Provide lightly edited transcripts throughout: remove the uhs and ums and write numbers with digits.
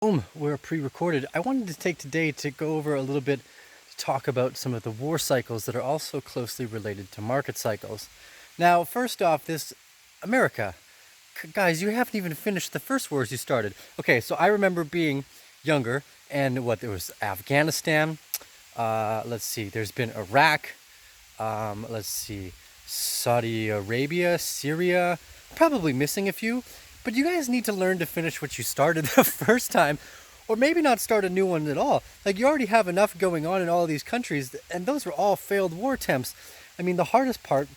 Boom, we're pre-recorded. I wanted to take today to go over a little bit to talk about some of the war cycles that are also closely related to market cycles. Now, first off, this America. Guys, you haven't even finished the first wars you started. Okay, so I remember being younger and there was Afghanistan. Let's see, there's been Iraq. Let's see, Saudi Arabia, Syria, probably missing a few. But you guys need to learn to finish what you started the first time, or maybe not start a new one at all. Like, you already have enough going on in all of these countries, and those were all failed war attempts. I mean, the hardest part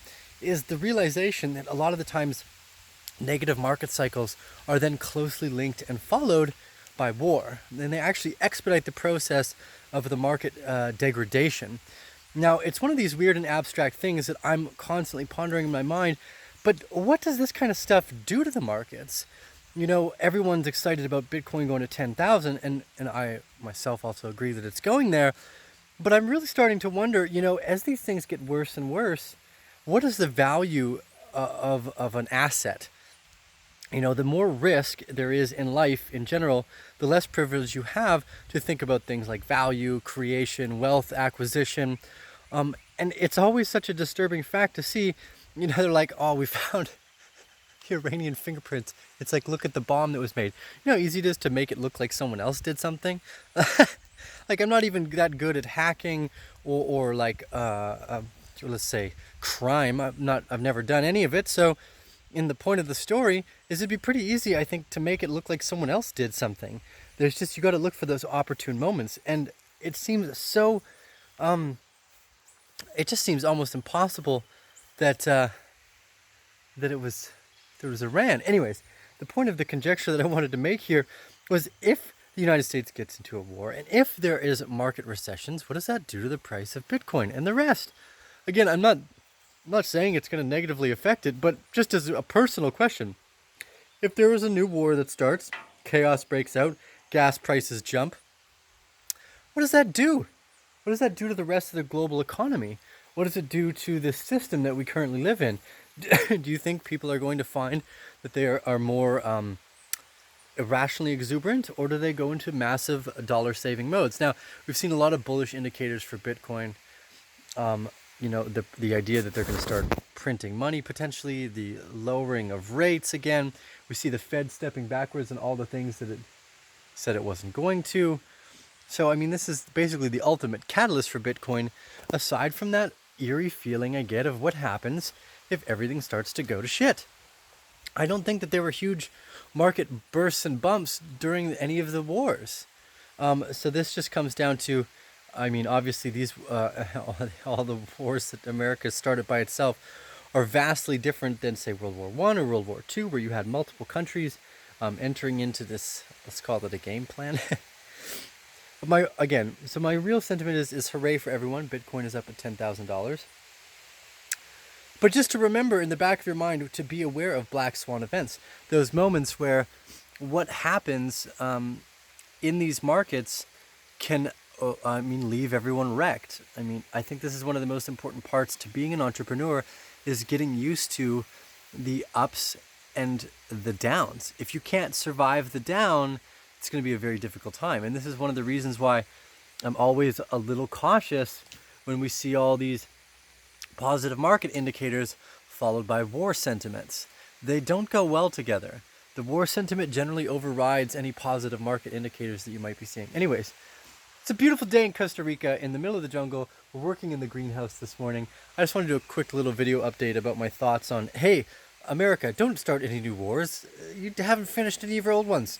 is the realization that a lot of the times negative market cycles are then closely linked and followed by war. And they actually expedite the process of the market degradation. Now, it's one of these weird and abstract things that I'm constantly pondering in my mind. But what does this kind of stuff do to the markets? You know, everyone's excited about Bitcoin going to 10,000, and I myself also agree that it's going there. But I'm really starting to wonder, as these things get worse and worse, what is the value of an asset? The more risk there is in life in general, the less privilege you have to think about things like value, creation, wealth acquisition. And it's always such a disturbing fact to see, they're like, oh, we found the Iranian fingerprints. It's like, look at the bomb that was made. You know how easy it is to make it look like someone else did something? Like, I'm not even that good at hacking or like, let's say, crime. I've never done any of it. So in the point of the story is it'd be pretty easy, I think, to make it look like someone else did something. There's just, you got to look for those opportune moments. And it seems so, it just seems almost impossible that it was Iran. Anyways, the point of the conjecture that I wanted to make here was, if the United States gets into a war and if there is market recessions, what does that do to the price of Bitcoin and the rest? Again, I'm not saying it's going to negatively affect it, but just as a personal question, if there is a new war that starts, chaos breaks out, gas prices jump, what does that do? What does that do to the rest of the global economy? What does it do to the system that we currently live in? Do you think people are going to find that they are more irrationally exuberant, or do they go into massive dollar-saving modes? Now, we've seen a lot of bullish indicators for Bitcoin. The idea that they're going to start printing money, potentially, the lowering of rates again. We see the Fed stepping backwards on all the things that it said it wasn't going to. So, I mean, this is basically the ultimate catalyst for Bitcoin, aside from that eerie feeling I get of what happens if everything starts to go to shit. I don't think that there were huge market bursts and bumps during any of the wars. So this just comes down to, I mean, obviously these all the wars that America started by itself are vastly different than, say, World War I or World War II, where you had multiple countries entering into this, let's call it a game plan. So my real sentiment is hooray for everyone. Bitcoin is up at $10,000. But just to remember in the back of your mind to be aware of black swan events, those moments where what happens in these markets can, leave everyone wrecked. I mean, I think this is one of the most important parts to being an entrepreneur, is getting used to the ups and the downs. If you can't survive the down, it's going to be a very difficult time. And this is one of the reasons why I'm always a little cautious when we see all these positive market indicators followed by war sentiments. They don't go well together. The war sentiment generally overrides any positive market indicators that you might be seeing. Anyways, it's a beautiful day in Costa Rica in the middle of the jungle. We're working in the greenhouse this morning. I just wanted to do a quick little video update about my thoughts on, hey, America, don't start any new wars. You haven't finished any of your old ones.